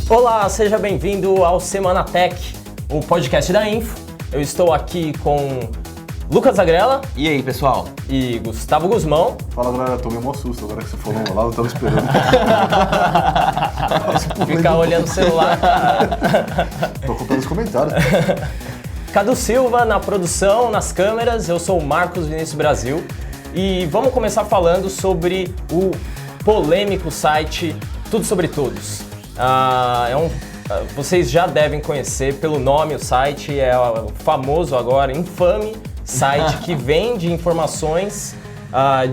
Olá, seja bem-vindo ao Semana Tech, o podcast da Info. Eu estou aqui com Lucas Agrela. E aí, pessoal? E Gustavo Guzmão. Fala, galera, eu tomei um susto agora que você falou lá, eu tava esperando. Ficar olhando o celular. Tô contando os comentários. Cadu Silva na produção, nas câmeras. Eu sou o Marcos Vinícius Brasil. E vamos começar falando sobre o polêmico site Tudo Sobre Todos. Vocês já devem conhecer pelo nome o site, é o famoso agora, infame site que vende informações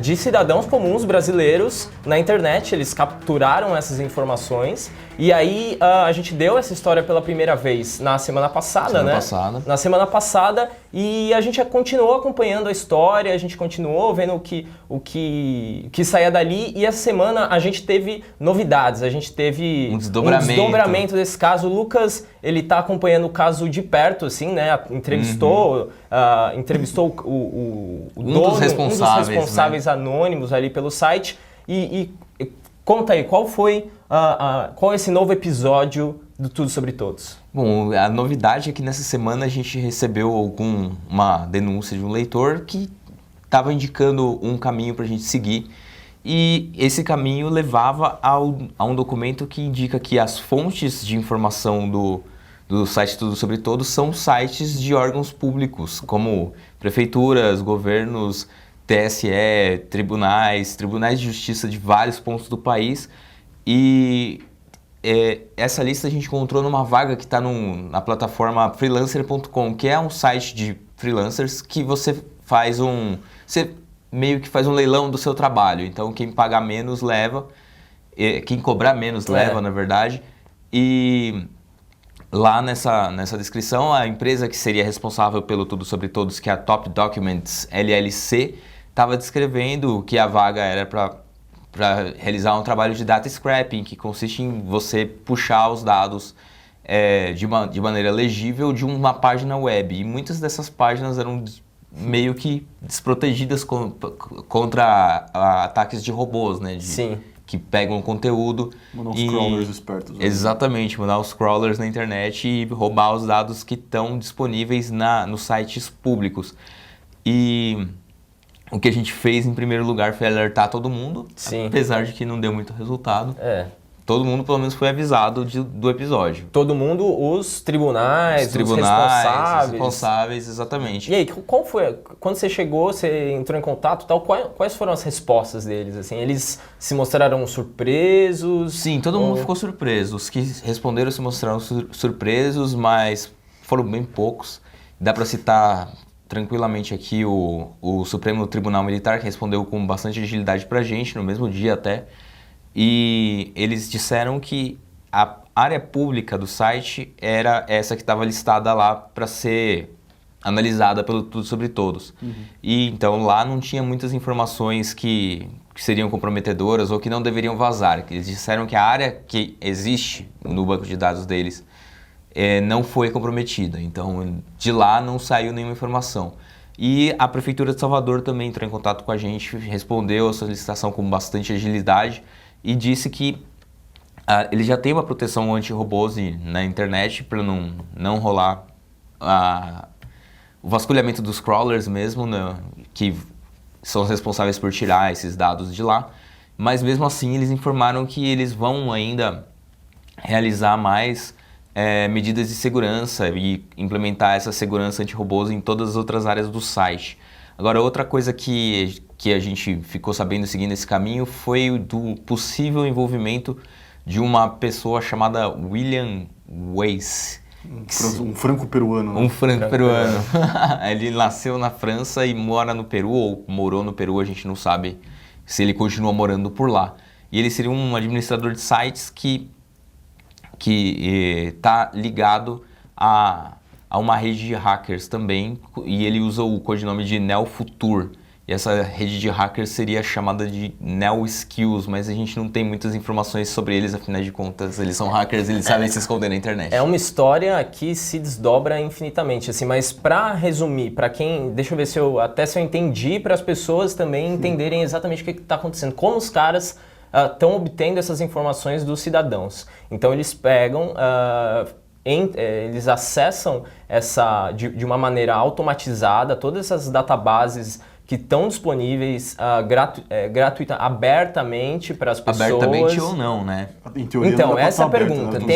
de cidadãos comuns brasileiros na internet. Eles capturaram essas informações e aí a gente deu essa história pela primeira vez na semana passada, Na semana passada, e a gente continuou acompanhando a história, a gente continuou vendo o que saía dali, e essa semana a gente teve novidades, a gente teve um desdobramento desse caso. O Lucas, ele tá acompanhando o caso de perto, assim, né? Entrevistou um dos responsáveis, né? Anônimos ali pelo site. E conta aí, qual é esse novo episódio do Tudo Sobre Todos? Bom, a novidade é que nessa semana a gente recebeu uma denúncia de um leitor que estava indicando um caminho para a gente seguir. E esse caminho levava a um documento que indica que as fontes de informação do site Tudo Sobre Todos são sites de órgãos públicos, como prefeituras, governos, TSE, tribunais de justiça de vários pontos do país. E essa lista a gente encontrou numa vaga que está na plataforma freelancer.com, que é um site de freelancers que você meio que faz um leilão do seu trabalho. Então quem pagar menos leva, quem cobrar menos leva, na verdade. E lá nessa descrição, a empresa que seria responsável pelo Tudo Sobre Todos, que é a Top Documents LLC, estava descrevendo que a vaga era para realizar um trabalho de data scraping, que consiste em você puxar os dados de maneira legível de uma página web. E muitas dessas páginas eram meio que desprotegidas contra ataques de robôs, né? Sim. Que pegam conteúdo. Mandar uns crawlers espertos. Né? Exatamente, mandar os crawlers na internet e roubar os dados que estão disponíveis nos sites públicos. E o que a gente fez em primeiro lugar foi alertar todo mundo. Sim. Apesar de que não deu muito resultado. Todo mundo pelo menos foi avisado do episódio. Todo mundo, os tribunais, os responsáveis, exatamente. E aí, qual foi? Quando você chegou, você entrou em contato, tal, quais foram as respostas deles? Assim, eles se mostraram surpresos? Sim, todo mundo ficou surpreso. Os que responderam se mostraram surpresos, mas foram bem poucos. Dá para citar tranquilamente aqui o Supremo Tribunal Militar, que respondeu com bastante agilidade pra gente, no mesmo dia até. E eles disseram que a área pública do site era essa que estava listada lá para ser analisada pelo Tudo Sobre Todos. E então lá não tinha muitas informações que seriam comprometedoras ou que não deveriam vazar. Eles disseram que a área que existe no banco de dados deles não foi comprometida. Então de lá não saiu nenhuma informação. E a Prefeitura de Salvador também entrou em contato com a gente, respondeu a solicitação com bastante agilidade e disse que ele já tem uma proteção anti-robôs na internet para não rolar o vasculhamento dos crawlers mesmo, né, que são os responsáveis por tirar esses dados de lá. Mas mesmo assim eles informaram que eles vão ainda realizar mais medidas de segurança e implementar essa segurança anti-robôs em todas as outras áreas do site. Agora, outra coisa que a gente ficou sabendo seguindo esse caminho foi do possível envolvimento de uma pessoa chamada William Weiss. Um franco-peruano. Um franco-peruano. Ele nasceu na França e mora no Peru, ou morou no Peru, a gente não sabe se ele continua morando por lá. E ele seria um administrador de sites que está ligado a uma rede de hackers também, e ele usa o codinome de NeoFuture. E essa rede de hackers seria chamada de NeoSkills, mas a gente não tem muitas informações sobre eles, afinal de contas, eles são hackers, eles sabem se esconder na internet. É uma história que se desdobra infinitamente, assim, mas para resumir, para quem, deixa eu ver se eu entendi, para as pessoas também entenderem exatamente o que está acontecendo, como os caras estão obtendo essas informações dos cidadãos. Então eles pegam, eles acessam de uma maneira automatizada todas essas databases que estão disponíveis abertamente para as pessoas. Abertamente ou não, né? Em teoria, Então, não dá pra essa é a estar aberto, pergunta. né?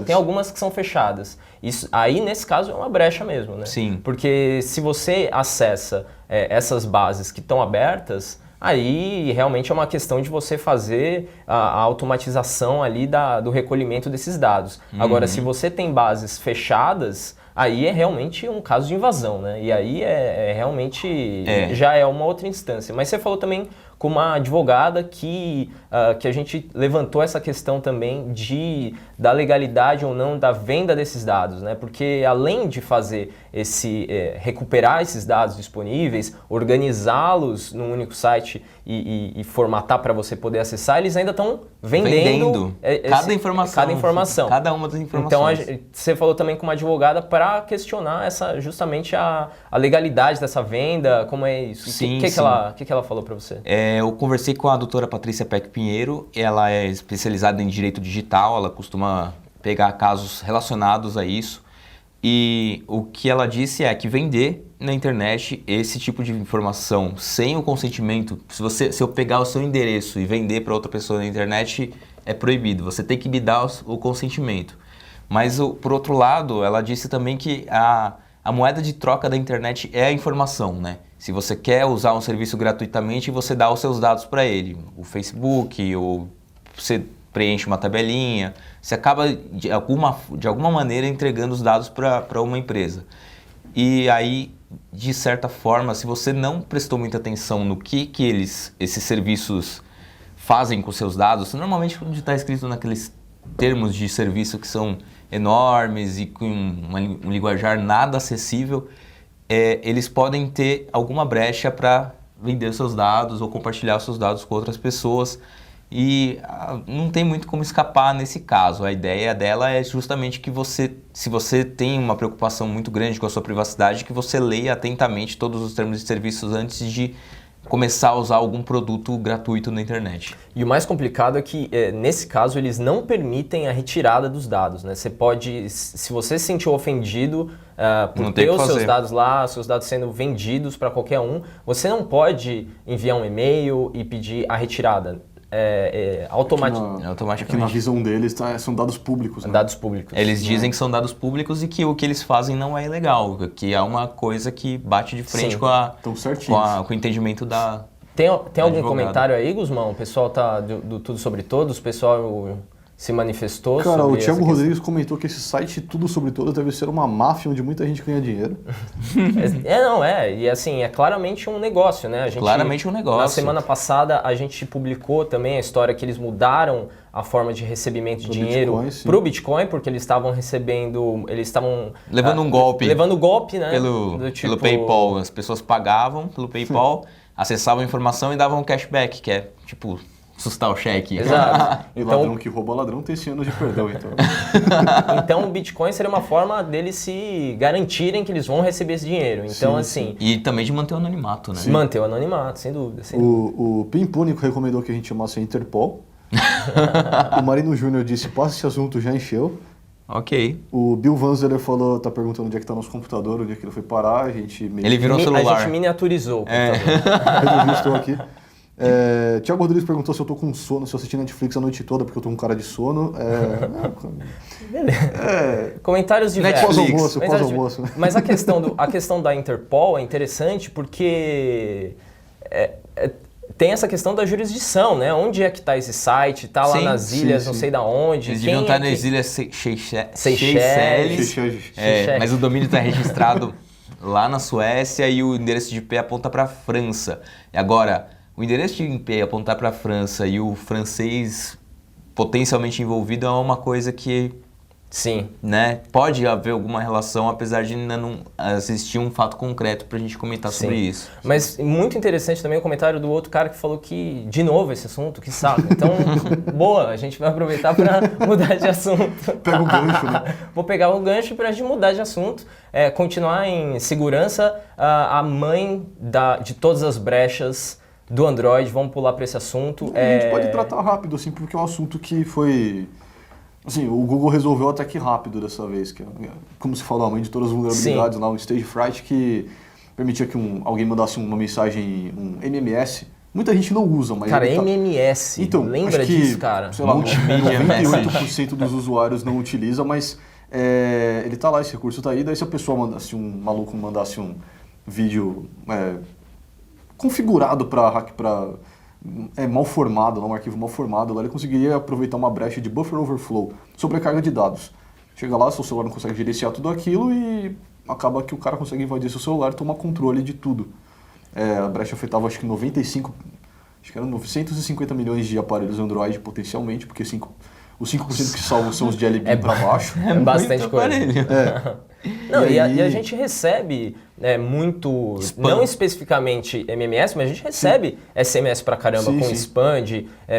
Tem algumas que são fechadas. Isso, aí, nesse caso, é uma brecha mesmo, né? Sim. Porque se você acessa essas bases que estão abertas, aí realmente é uma questão de você fazer a automatização ali do recolhimento desses dados. Agora, se você tem bases fechadas, aí é realmente um caso de invasão, né? E aí realmente já é uma outra instância. Mas você falou também com uma advogada que a gente levantou essa questão também da legalidade ou não da venda desses dados, né? Porque além de fazer recuperar esses dados disponíveis, organizá-los num único site e formatar para você poder acessar, eles ainda estão vendendo cada informação. Cada uma das informações. Então, você falou também com uma advogada para questionar justamente a legalidade dessa venda, como é isso. Sim, O que ela falou para você? Eu conversei com a doutora Patrícia Peck Pinheiro, ela é especializada em direito digital, ela costuma pegar casos relacionados a isso. E o que ela disse é que vender na internet esse tipo de informação sem o consentimento, se eu pegar o seu endereço e vender para outra pessoa na internet, é proibido. Você tem que me dar o consentimento. Mas, por outro lado, ela disse também que a moeda de troca da internet é a informação, né? Se você quer usar um serviço gratuitamente, você dá os seus dados para ele. O Facebook, ou você preenche uma tabelinha, você acaba de alguma maneira entregando os dados para uma empresa. E aí, de certa forma, se você não prestou muita atenção no que esses serviços fazem com seus dados, normalmente quando está escrito naqueles termos de serviço que são enormes e com um linguajar nada acessível, eles podem ter alguma brecha para vender seus dados ou compartilhar seus dados com outras pessoas. E não tem muito como escapar nesse caso. A ideia dela é justamente que se você tem uma preocupação muito grande com a sua privacidade, que você leia atentamente todos os termos de serviços antes de começar a usar algum produto gratuito na internet. E o mais complicado é que, nesse caso, eles não permitem a retirada dos dados, né? Você pode, se você se sentiu ofendido por ter os seus dados lá, seus dados sendo vendidos para qualquer um, você não pode enviar um e-mail e pedir a retirada. Automaticamente. Aqui na visão deles são dados públicos. Né? Dados públicos. Eles dizem que são dados públicos e que o que eles fazem não é ilegal, que é uma coisa que bate de frente com o entendimento da Tem algum comentário aí, Guzmão? O pessoal tá do Tudo Sobre Todos, o pessoal se manifestou sobre Cara, o Thiago Rodrigues comentou que esse site Tudo Sobre Todos deve ser uma máfia onde muita gente ganha dinheiro. E assim, é claramente um negócio, né? Claramente um negócio. Na semana passada a gente publicou também a história que eles mudaram a forma de recebimento de dinheiro para o Bitcoin, porque eles estavam levando um golpe. Levando golpe, né? Pelo PayPal. As pessoas pagavam pelo PayPal, acessavam a informação e davam um cashback, que é tipo assustar o cheque. Exato. E ladrão que rouba ladrão tem 100 anos de perdão, então. Então o Bitcoin seria uma forma deles se garantirem que eles vão receber esse dinheiro. Então, assim... E também de manter o anonimato, né? Sim. Manter o anonimato, sem dúvida. O Pimpônico recomendou que a gente chamasse a Interpol. O Marino Júnior disse, passa esse assunto, já encheu. Ok. O Bill Vanzeler tá perguntando onde é que tá nosso computador, onde é que ele foi parar, Ele virou um celular. A gente miniaturizou o computador. Eu estou aqui. Thiago Rodrigues perguntou se eu tô com sono, se eu assisti Netflix a noite toda, porque eu tô com cara de sono. Comentários diversos. Pós-almoço. Mas a questão da Interpol é interessante porque tem essa questão da jurisdição, né? Onde é que está esse site? Está lá nas ilhas, não sei da onde. Eles deviam estar nas ilhas Seychelles. Mas o domínio está registrado lá na Suécia e o endereço de IP aponta para a França. E agora, o endereço de IP apontar para a França e o francês potencialmente envolvido é uma coisa que... Sim. Né? Pode haver alguma relação, apesar de ainda não existir um fato concreto pra gente comentar sobre isso. Mas muito interessante também o comentário do outro cara que falou que, de novo, esse assunto, que saco. Então, boa, a gente vai aproveitar para mudar de assunto. Pega o gancho, né? Vou pegar o gancho pra gente mudar de assunto. Continuar em segurança, a mãe de todas as brechas do Android. Vamos pular para esse assunto. A gente pode tratar rápido, assim, porque é um assunto que foi... Assim, o Google resolveu até que rápido dessa vez, que é, como se falou, a mãe de todas as vulnerabilidades lá, o Stagefright, que permitia que alguém mandasse uma mensagem, um MMS. Muita gente não usa, mas... Cara, MMS, então, lembra acho que, disso, cara? Sei lá, Multimedia 98% dos usuários não utiliza, mas ele tá lá, esse recurso tá aí, daí se a pessoa mandasse um maluco mandasse um vídeo configurado para mal formado, um arquivo mal formado, lá ele conseguiria aproveitar uma brecha de buffer overflow, sobrecarga de dados. Chega lá, seu celular não consegue gerenciar tudo aquilo e acaba que o cara consegue invadir seu celular e tomar controle de tudo. A brecha afetava acho que 950 milhões de aparelhos Android potencialmente, porque os 5% que salvam são os de LB para baixo. É bastante coisa. Não, e a gente recebe muito, spam. não especificamente MMS, mas a gente recebe SMS pra caramba com spam,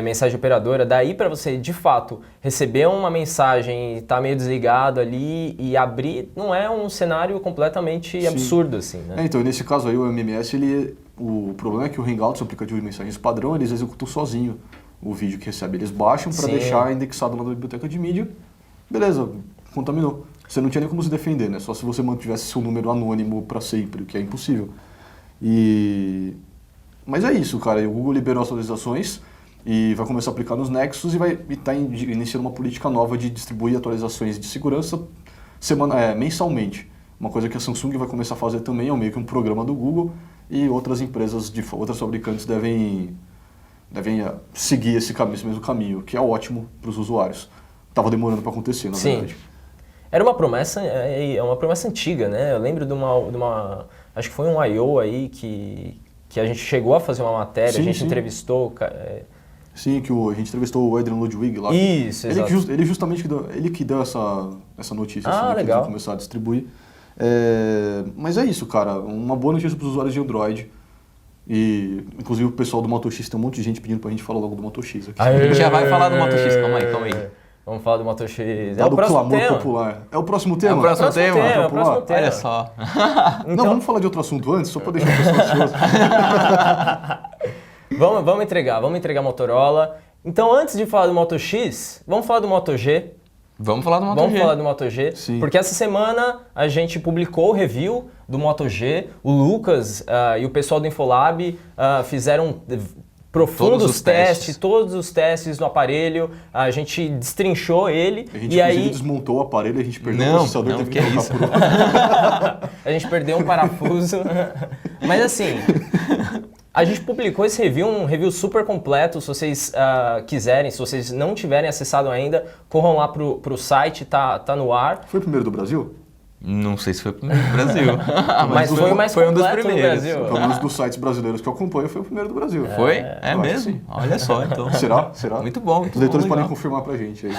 mensagem operadora. Daí pra você, de fato, receber uma mensagem e tá meio desligado ali e abrir, não é um cenário completamente absurdo, assim, né? Então, nesse caso aí, o MMS, o problema é que o Hangouts, o aplicativo de mensagens padrão, eles executam sozinho o vídeo que recebe. Eles baixam para deixar indexado lá na biblioteca de mídia. Beleza, contaminou. Você não tinha nem como se defender, né? Só se você mantivesse seu número anônimo para sempre, o que é impossível. Mas é isso, cara. O Google liberou as atualizações e vai começar a aplicar nos Nexus e está iniciando uma política nova de distribuir atualizações de segurança mensalmente. Uma coisa que a Samsung vai começar a fazer também, é meio que um programa do Google, e outras empresas, outras fabricantes devem seguir esse mesmo caminho, que é ótimo para os usuários. Estava demorando para acontecer, na verdade. Era uma promessa, uma promessa antiga, né? Eu lembro de uma acho que foi um I.O. aí que a gente chegou a fazer uma matéria, a gente entrevistou... Sim, que a gente entrevistou o Adrian Ludwig lá. Isso, exato. Ele justamente que deu essa notícia, legal. Que eles vão começar a distribuir. Mas é isso, cara. Uma boa notícia para os usuários de Android. E, inclusive, o pessoal do Moto X, tem um monte de gente pedindo pra gente falar logo do Moto X aqui. A gente já vai falar do Moto X, calma aí. Vamos falar do Moto X. É o próximo tema. Popular. É o próximo tema? É o próximo tema. Olha só. Então, não, vamos falar de outro assunto antes, só pra deixar o pessoal ansioso. Vamos entregar a Motorola. Então, antes de falar do Moto X, vamos falar do Moto G. Vamos falar do Moto G. Vamos falar do Moto G, porque essa semana a gente publicou o review do Moto G. O Lucas e o pessoal do Infolab fizeram profundos testes, todos os testes no aparelho. A gente destrinchou ele. A gente inclusive desmontou o aparelho, a gente perdeu o processador, teve que trocar por outro. A gente perdeu um parafuso. Mas assim... A gente publicou esse review, um review super completo. Se vocês quiserem, se vocês não tiverem acessado ainda, corram lá pro site, tá no ar. Foi o primeiro do Brasil? Não sei se foi o primeiro do Brasil. Mas foi o mais completo um dos primeiros. do Brasil. Pelo menos dos sites brasileiros que eu acompanho, foi o primeiro do Brasil. Foi? É mesmo? Olha só, então. Será? Muito bom. Os leitores podem confirmar pra gente aí.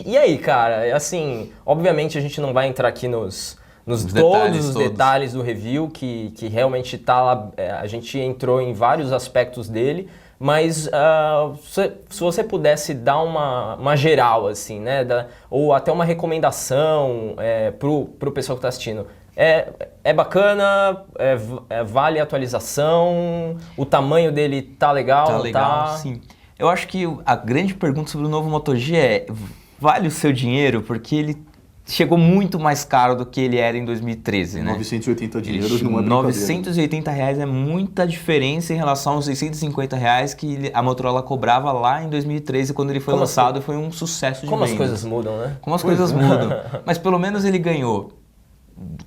E aí, cara, assim, obviamente a gente não vai entrar aqui todos os detalhes do review, que realmente tá lá, a gente entrou em vários aspectos dele, mas se você pudesse dar uma geral, assim, né, ou até uma recomendação pro pessoal que está assistindo, é bacana, vale a atualização, o tamanho dele tá legal? Tá legal, sim. Eu acho que a grande pergunta sobre o novo Moto G é, vale o seu dinheiro? Porque ele chegou muito mais caro do que ele era em 2013, né? 980 dinheiros não é brincadeira. 980 reais é muita diferença em relação aos 650 reais que a Motorola cobrava lá em 2013, quando ele foi lançado, e foi um sucesso de venda. Como as coisas mudam, né? Como as coisas mudam. Mas pelo menos ele ganhou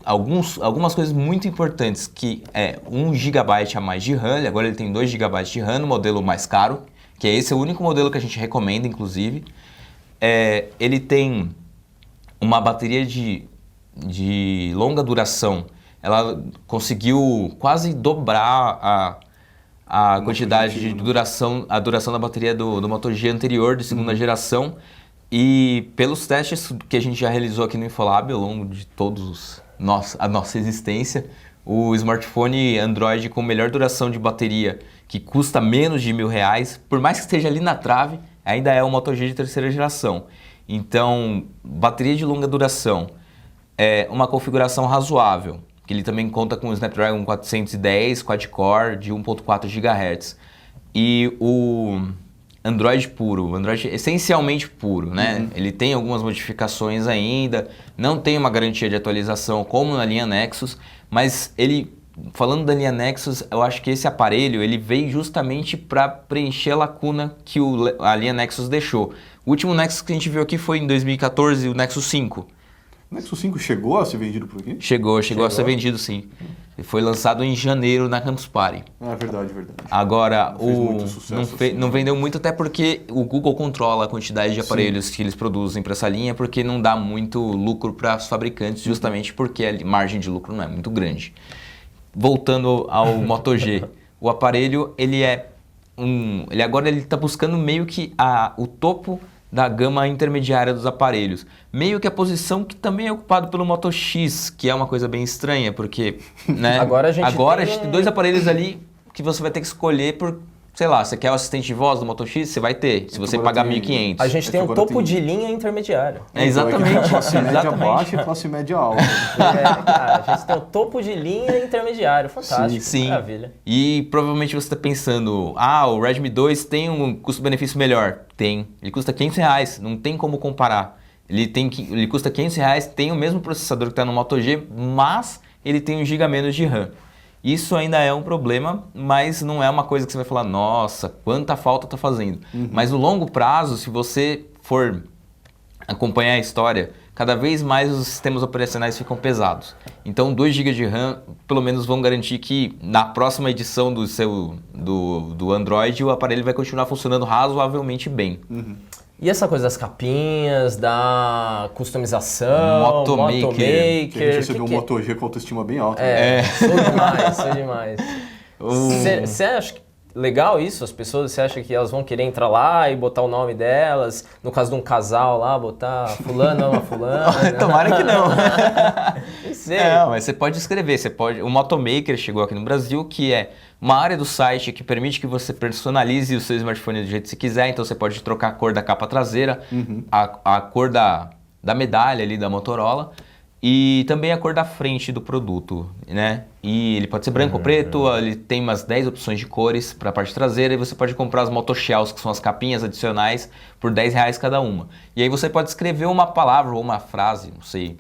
algumas coisas muito importantes, que é 1 GB a mais de RAM, agora ele tem 2 GB de RAM no modelo mais caro, que esse é o único modelo que a gente recomenda, inclusive. Ele tem uma bateria de longa duração. Ela conseguiu quase dobrar a quantidade de duração, a duração da bateria do Moto G anterior, de segunda geração. E pelos testes que a gente já realizou aqui no Infolab ao longo de a nossa existência, o smartphone Android com melhor duração de bateria, que custa menos de R$1.000, por mais que esteja ali na trave, ainda é um Moto G de terceira geração. Então, bateria de longa duração, uma configuração razoável, que ele também conta com o Snapdragon 410 quad-core de 1.4 GHz. E o Android puro, o Android essencialmente puro, né? Ele tem algumas modificações ainda, não tem uma garantia de atualização como na linha Nexus, mas ele, falando da linha Nexus, eu acho que esse aparelho ele veio justamente para preencher a lacuna que a linha Nexus deixou. O último Nexus que a gente viu aqui foi em 2014, o Nexus 5. O Nexus 5 chegou a ser vendido por aqui? Chegou a ser vendido, sim. Ele foi lançado em janeiro na Campus Party. É verdade. Agora, Não fez muito sucesso assim, não vendeu muito, até porque o Google controla a quantidade de aparelhos que eles produzem para essa linha, porque não dá muito lucro para os fabricantes, justamente porque a margem de lucro não é muito grande. Voltando ao Moto G, o aparelho ele agora ele está buscando meio que o topo da gama intermediária dos aparelhos. Meio que a posição que também é ocupada pelo Moto X, que é uma coisa bem estranha, porque né, Agora a gente tem dois aparelhos ali que você vai ter que escolher por, sei lá, você quer o assistente de voz do Moto X, você vai ter, se você pagar 1.500. A gente tem um topo de linha intermediário. Exatamente. Classe média baixa e classe média alta. Cara, a gente tem um topo de linha intermediário. Fantástico. Sim. Maravilha. E provavelmente você está pensando, o Redmi 2 tem um custo-benefício melhor. Tem. Ele custa R$500, não tem como comparar. Ele custa R$500, tem o mesmo processador que está no Moto G, mas ele tem 1 GB a menos de RAM. Isso ainda é um problema, mas não é uma coisa que você vai falar, nossa, quanta falta está fazendo. Mas no longo prazo, se você for acompanhar a história, cada vez mais os sistemas operacionais ficam pesados. Então 2 GB de RAM pelo menos vão garantir que na próxima edição do Android o aparelho vai continuar funcionando razoavelmente bem. E essa coisa das capinhas, da customização, Motomaker. Que a gente recebeu um Moto G com autoestima bem alta. Sou demais. Você acha legal isso? As pessoas, você acha que elas vão querer entrar lá e botar o nome delas? No caso de um casal lá, botar fulano, ama fulano? Tomara que não. Não sei. Não, mas você pode escrever, o Motomaker chegou aqui no Brasil, que é uma área do site que permite que você personalize o seu smartphone do jeito que você quiser. Então você pode trocar a cor da capa traseira, a cor da medalha ali da Motorola e também a cor da frente do produto, né? E ele pode ser branco ou preto, ele tem umas 10 opções de cores para a parte traseira e você pode comprar as Motoshells, que são as capinhas adicionais, por R$10 cada uma. E aí você pode escrever uma palavra ou uma frase, não sei,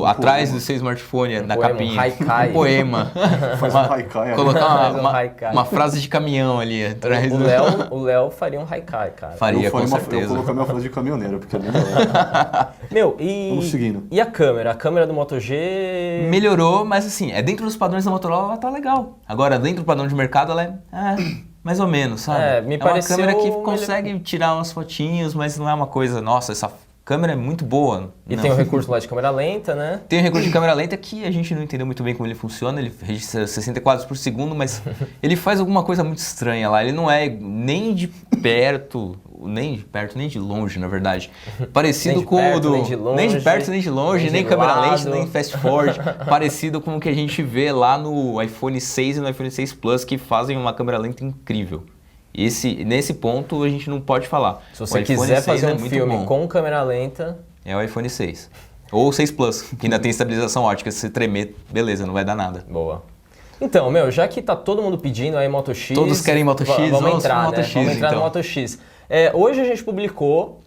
atrás do seu smartphone, na capinha. Haikai. Um poema. Faz um haikai. Colocar haikai. uma frase de caminhão ali atrás. O Léo faria um haikai, cara. Faria, com Eu certeza. colocar minha frase de caminhoneiro, porque é bem Meu, Vamos seguindo. E a câmera? A câmera do Moto G... Melhorou, mas assim, dentro dos padrões da Motorola ela tá legal. Agora, dentro do padrão de mercado, ela é mais ou menos, sabe? Me uma pareceu câmera que consegue tirar umas fotinhos, mas não é uma coisa, nossa, essa câmera é muito boa. E não. tem o recurso lá de câmera lenta, né? Tem o recurso de câmera lenta que a gente não entendeu muito bem como ele funciona. Ele registra 60 quadros por segundo, mas ele faz alguma coisa muito estranha lá. Ele não é nem de perto, nem de longe, na verdade. Parecido com o do... Nem de longe, nem de perto, nem de longe, nem câmera lenta, nem fast forward. Parecido com o que a gente vê lá no iPhone 6 e no iPhone 6 Plus, que fazem uma câmera lenta incrível. Nesse ponto a gente não pode falar. Se você quiser fazer um filme com câmera lenta... É o iPhone 6. Ou o 6 Plus, que ainda tem estabilização ótica. Se você tremer, beleza, não vai dar nada. Boa. Então, já que tá todo mundo pedindo aí Moto X... Todos querem Moto X, vamos entrar, Moto X, vamos entrar então. no Moto X. Hoje a gente publicou,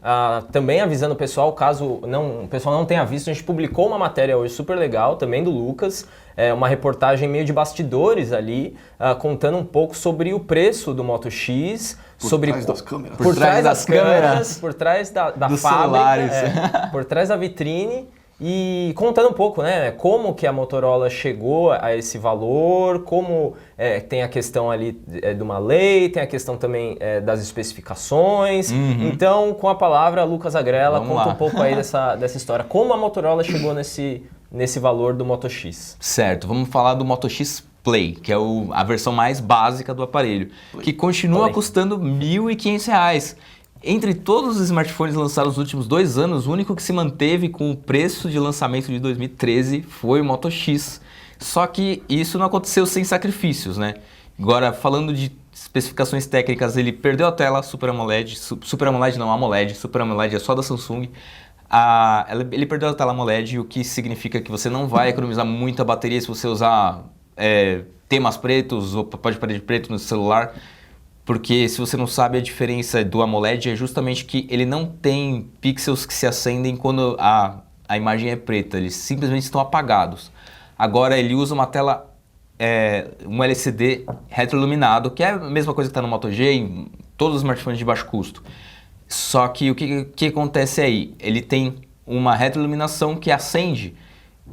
também avisando o pessoal, caso o pessoal não tenha visto, a gente publicou uma matéria hoje super legal, também do Lucas, uma reportagem meio de bastidores ali, contando um pouco sobre o preço do Moto X, Por trás das câmeras. Por trás das câmeras, por trás da dos fábrica, celulares. por trás da vitrine. E contando um pouco, né, como que a Motorola chegou a esse valor, como tem a questão ali de uma lei, tem a questão também das especificações. Então, com a palavra, Lucas Agrela, conta um pouco aí dessa história. Como a Motorola chegou nesse valor do Moto X? Certo, vamos falar do Moto X Play, que é a versão mais básica do aparelho, que continua custando R$ 1.500. Entre todos os smartphones lançados nos últimos 2 anos, o único que se manteve com o preço de lançamento de 2013 foi o Moto X. Só que isso não aconteceu sem sacrifícios, né? Agora, falando de especificações técnicas, ele perdeu a tela Super AMOLED, Super AMOLED não, AMOLED, Super AMOLED é só da Samsung. Ele perdeu a tela AMOLED, o que significa que você não vai economizar muita bateria se você usar temas pretos ou papel de parede preto no celular, porque se você não sabe, a diferença do AMOLED é justamente que ele não tem pixels que se acendem quando a imagem é preta, eles simplesmente estão apagados. Agora ele usa uma tela, um LCD retroiluminado, que é a mesma coisa que está no Moto G, em todos os smartphones de baixo custo. Só que o que acontece aí? Ele tem uma retroiluminação que acende,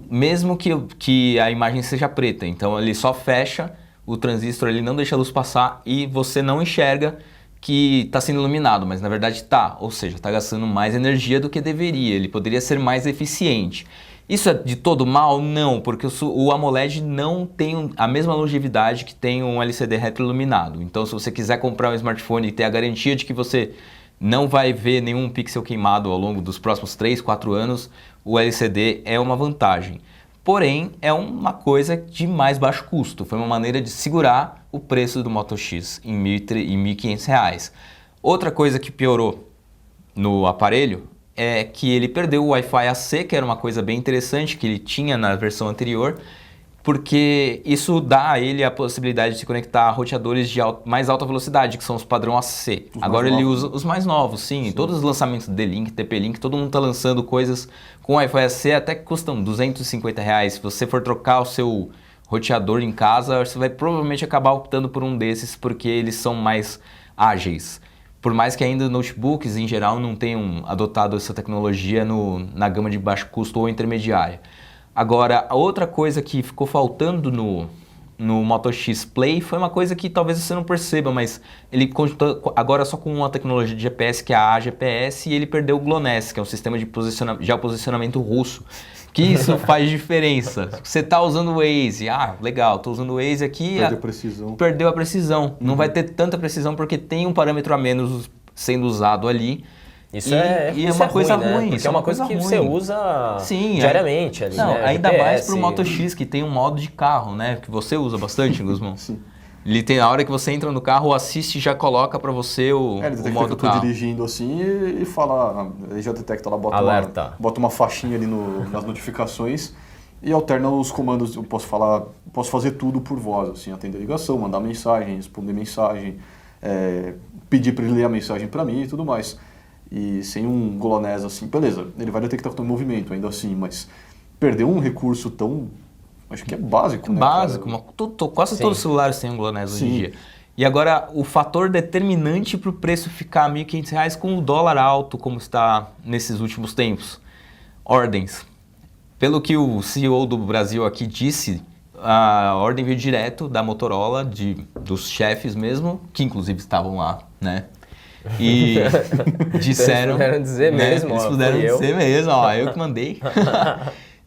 mesmo que a imagem seja preta. Então ele só fecha o transistor, ele não deixa a luz passar e você não enxerga que está sendo iluminado, mas na verdade está. Ou seja, está gastando mais energia do que deveria. Ele poderia ser mais eficiente. Isso é de todo mal? Não, porque o AMOLED não tem a mesma longevidade que tem um LCD retroiluminado. Então, se você quiser comprar um smartphone e ter a garantia de que você não vai ver nenhum pixel queimado ao longo dos próximos 3, 4 anos, o LCD é uma vantagem. Porém, é uma coisa de mais baixo custo. Foi uma maneira de segurar o preço do Moto X em R$ 1.500. Outra coisa que piorou no aparelho é que ele perdeu o Wi-Fi AC, que era uma coisa bem interessante que ele tinha na versão anterior, porque isso dá a ele a possibilidade de se conectar a roteadores de mais alta velocidade, que são os padrão AC. Agora ele usa os mais novos, sim. Todos os lançamentos D-Link, TP-Link, todo mundo está lançando coisas com Wi-Fi AC até que custam R$250. Se você for trocar o seu roteador em casa, você vai provavelmente acabar optando por um desses, porque eles são mais ágeis. Por mais que ainda notebooks em geral não tenham adotado essa tecnologia na gama de baixo custo ou intermediária. Agora, a outra coisa que ficou faltando no Moto X Play foi uma coisa que talvez você não perceba, mas ele conta agora só com uma tecnologia de GPS que é a AGPS, e ele perdeu o GLONASS, que é um sistema de geoposicionamento russo, que isso faz diferença. Você está usando o Waze, legal, estou usando o Waze aqui, perdeu a precisão. Não vai ter tanta precisão porque tem um parâmetro a menos sendo usado ali. Isso é uma coisa ruim, porque é uma coisa que você usa diariamente ali, não, né? Ainda GPS. mais pro Moto X, que tem um modo de carro, né? Que você usa bastante, Guzmão. Sim. Ele tem a hora que você entra no carro, o assiste já coloca pra você o modo que eu tô dirigindo assim e fala, ele já detecta lá, bota uma faixinha ali nas notificações e alterna os comandos. Eu posso fazer tudo por voz, assim, atender ligação, mandar mensagem, responder mensagem, pedir para ele ler a mensagem para mim e tudo mais. E sem um GLONASS assim, beleza, ele vai detectar que tá em movimento ainda assim, mas perdeu um recurso tão, acho que é básico, né? Básico, quase todos os celulares têm um GLONASS hoje em dia. E agora, o fator determinante para o preço ficar R$ 1.500 com o dólar alto, como está nesses últimos tempos. Ordens. Pelo que o CEO do Brasil aqui disse, a ordem veio direto da Motorola, dos chefes mesmo, que inclusive estavam lá, né? E disseram... Eles puderam dizer mesmo, eles puderam dizer mesmo, eu que mandei.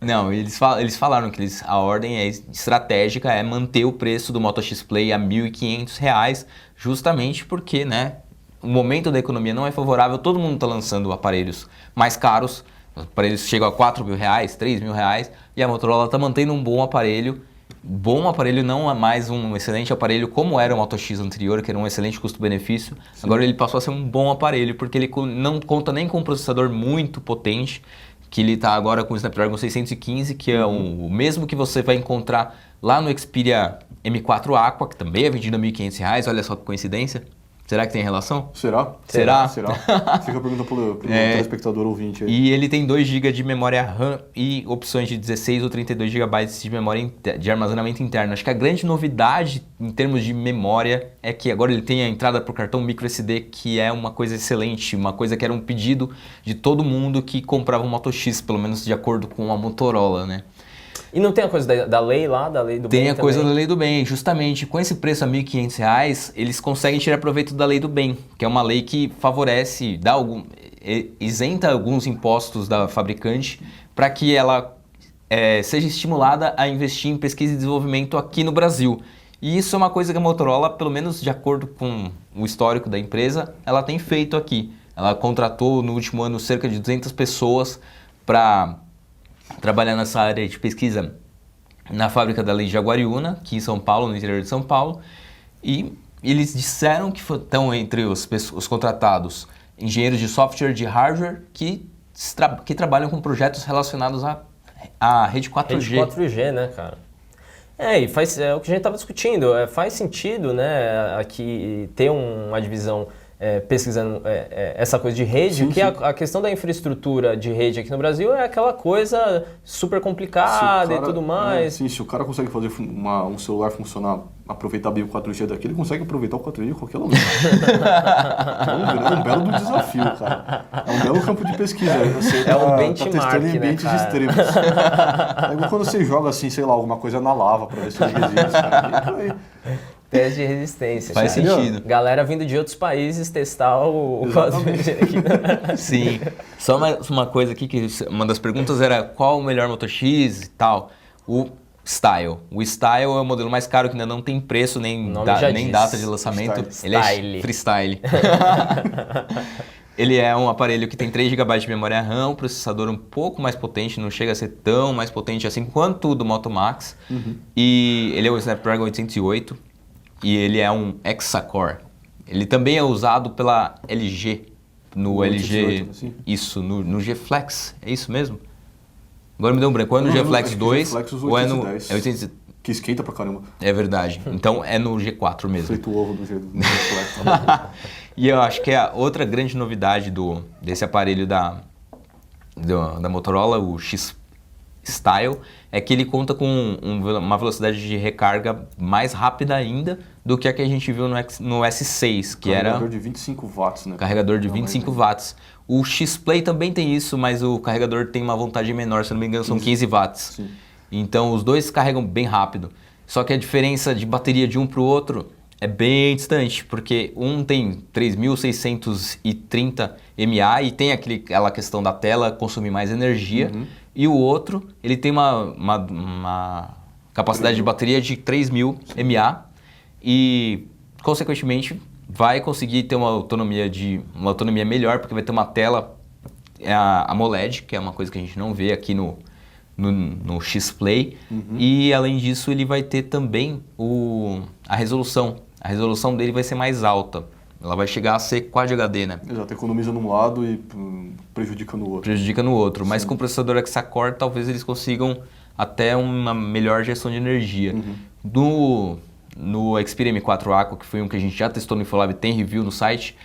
Não, eles falaram que a ordem estratégica é manter o preço do Moto X Play a R$ 1.500, justamente porque, né, o momento da economia não é favorável, todo mundo está lançando aparelhos mais caros, aparelhos chegam a R$ 4.000, R$ 3.000, e a Motorola está mantendo um bom aparelho. Bom aparelho, não é mais um excelente aparelho como era o Moto X anterior, que era um excelente custo-benefício. Agora ele passou a ser um bom aparelho, porque ele não conta nem com um processador muito potente, que ele está agora com o Snapdragon 615, que é o mesmo que você vai encontrar lá no Xperia M4 Aqua, que também é vendido a R$ 1.500, olha só que coincidência. Será que tem relação? Será? Fica a pergunta pro telespectador ouvinte aí. E ele tem 2 GB de memória RAM e opções de 16 ou 32 GB de memória de armazenamento interno. Acho que a grande novidade em termos de memória é que agora ele tem a entrada para o cartão microSD, que é uma coisa excelente, uma coisa que era um pedido de todo mundo que comprava um Moto X, pelo menos de acordo com a Motorola, né? E não tem a coisa da lei lá, da lei do bem? Tem a coisa da lei do bem, justamente com esse preço a R$ 1.500, eles conseguem tirar proveito da lei do bem, que é uma lei que favorece, isenta alguns impostos da fabricante para que ela seja estimulada a investir em pesquisa e desenvolvimento aqui no Brasil. E isso é uma coisa que a Motorola, pelo menos de acordo com o histórico da empresa, ela tem feito aqui. Ela contratou no último ano cerca de 200 pessoas para trabalhar nessa área de pesquisa na fábrica da Lei de Jaguariúna, aqui em São Paulo, no interior de São Paulo, e eles disseram que estão entre os contratados engenheiros de software, de hardware, que que trabalham com projetos relacionados à rede 4G. Rede 4G, né, cara? E é o que a gente estava discutindo. Faz sentido, né, aqui ter uma divisão pesquisando essa coisa de rede, sim, porque sim. A questão da infraestrutura de rede aqui no Brasil é aquela coisa super complicada e tudo mais. Sim, se o cara consegue fazer um celular funcionar, aproveitar bem o 4G daqui, ele consegue aproveitar o 4G em qualquer lugar. É um belo do desafio, cara. É um belo campo de pesquisa. Você um tá benchmark, testando em ambientes né, cara? extremos. É igual quando você joga assim, sei lá, alguma coisa na lava pra ver se ele resiste, cara. Teste de resistência. Faz cara. sentido. Galera vindo de outros países testar o 4G aqui. Sim. Só uma coisa aqui, que uma das perguntas era qual o melhor Moto X e tal. O Style. O Style é o modelo mais caro que ainda não tem preço, nem data de lançamento. Style. Ele é freestyle. Ele é um aparelho que tem 3 GB de memória RAM, um processador um pouco mais potente, não chega a ser tão mais potente assim quanto o do Moto Max. E ele é o Snapdragon 808 e ele é um Hexa-core. Ele também é usado pela LG, no LG, 808, assim? isso, no G Flex, é isso mesmo? Agora me deu um branco, ou é no G Flex 2, ou é no... 810. Que esquenta pra caramba. É verdade, então é no G4 mesmo. Frito o ovo do jeito do Flex. E eu acho que a outra grande novidade desse aparelho da Motorola, o X Style, é que ele conta com uma velocidade de recarga mais rápida ainda do que a gente viu no S6, que era... Carregador de 25 watts, né? Carregador de 25 watts. O X-Play também tem isso, mas o carregador tem uma voltagem menor, se não me engano são 15 watts. Sim. Então os dois carregam bem rápido. Só que a diferença de bateria de um para o outro é bem distante, porque um tem 3.630 mAh e tem aquela questão da tela consumir mais energia, e o outro ele tem uma capacidade de bateria de 3.000 mAh e, consequentemente, vai conseguir ter uma autonomia melhor, porque vai ter uma tela AMOLED, que é uma coisa que a gente não vê aqui no X-Play, e além disso ele vai ter também a resolução. A resolução dele vai ser mais alta. Ela vai chegar a ser Quad HD, né? Exato, economiza num lado e prejudica no outro. Prejudica no outro. Mas com o processador Hexa-Core, talvez eles consigam até uma melhor gestão de energia. No Xperia M4 Aqua, que foi um que a gente já testou no Infolab, tem review no site,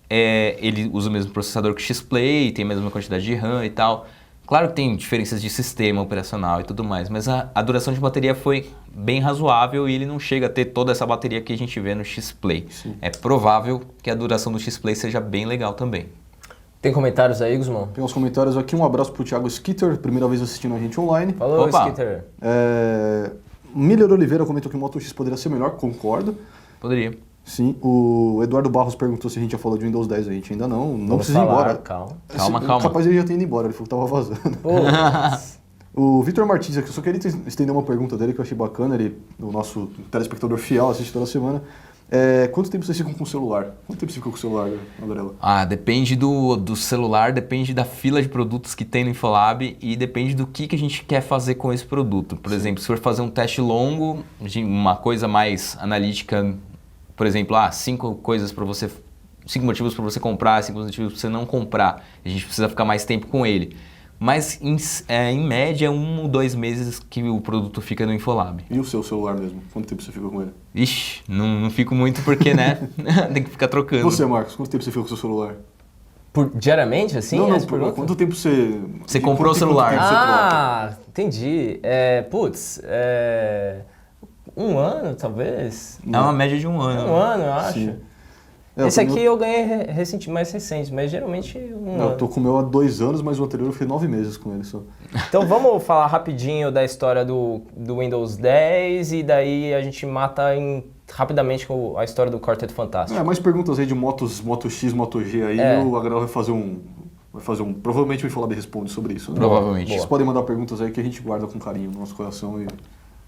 ele usa o mesmo processador que o X-Play, tem a mesma quantidade de RAM e tal. Claro que tem diferenças de sistema operacional e tudo mais, mas a duração de bateria foi bem razoável e ele não chega a ter toda essa bateria que a gente vê no X-Play. É provável que a duração do X-Play seja bem legal também. Tem comentários aí, Guzmão? Tem uns comentários aqui, um abraço pro Thiago Skitter, primeira vez assistindo a gente online. Falou, Opa. Skitter. Miller Oliveira comentou que o Moto X poderia ser melhor, concordo. Poderia. Sim, o Eduardo Barros perguntou se a gente já falou de Windows 10, a gente ainda não. Não precisa ir embora. Calma. Calma. Capaz ele já ter ido embora, ele falou que tava vazando. Pô, O Vitor Martins aqui, eu só queria estender uma pergunta dele que eu achei bacana, o nosso telespectador fiel, assiste toda semana. Quanto tempo vocês ficam com o celular? Quanto tempo você fica com o celular, Andorella? Depende do celular, depende da fila de produtos que tem no Infolab e depende do que a gente quer fazer com esse produto. Por exemplo, se for fazer um teste longo, de uma coisa mais analítica, por exemplo, 5 motivos para você comprar, 5 motivos para você não comprar. A gente precisa ficar mais tempo com ele. Mas, em média, 1 ou 2 meses que o produto fica no Infolab. E o seu celular mesmo? Quanto tempo você fica com ele? Ixi, não fico muito porque, né? Tem que ficar trocando. Você, Marcos, quanto tempo você fica com o seu celular? diariamente, assim? Não, essa pergunta? quanto tempo você... Você comprou o celular? Quanto tempo você troca? Entendi. Um ano, talvez? É uma média de 1 ano. Um ano, eu acho. Sim. Esse aqui eu ganhei mais recente, mas geralmente um ano. Eu tô com o meu há 2 anos, mas o anterior eu fiquei 9 meses com ele só. Então vamos falar rapidinho da história do Windows 10 e daí a gente mata rapidamente com a história do Quarteto Fantástico. Mais perguntas aí de Moto X, Moto G aí, o Agrel vai fazer um... Provavelmente o Infolab responde sobre isso. Né? Provavelmente. Vocês podem mandar perguntas aí que a gente guarda com carinho no nosso coração e...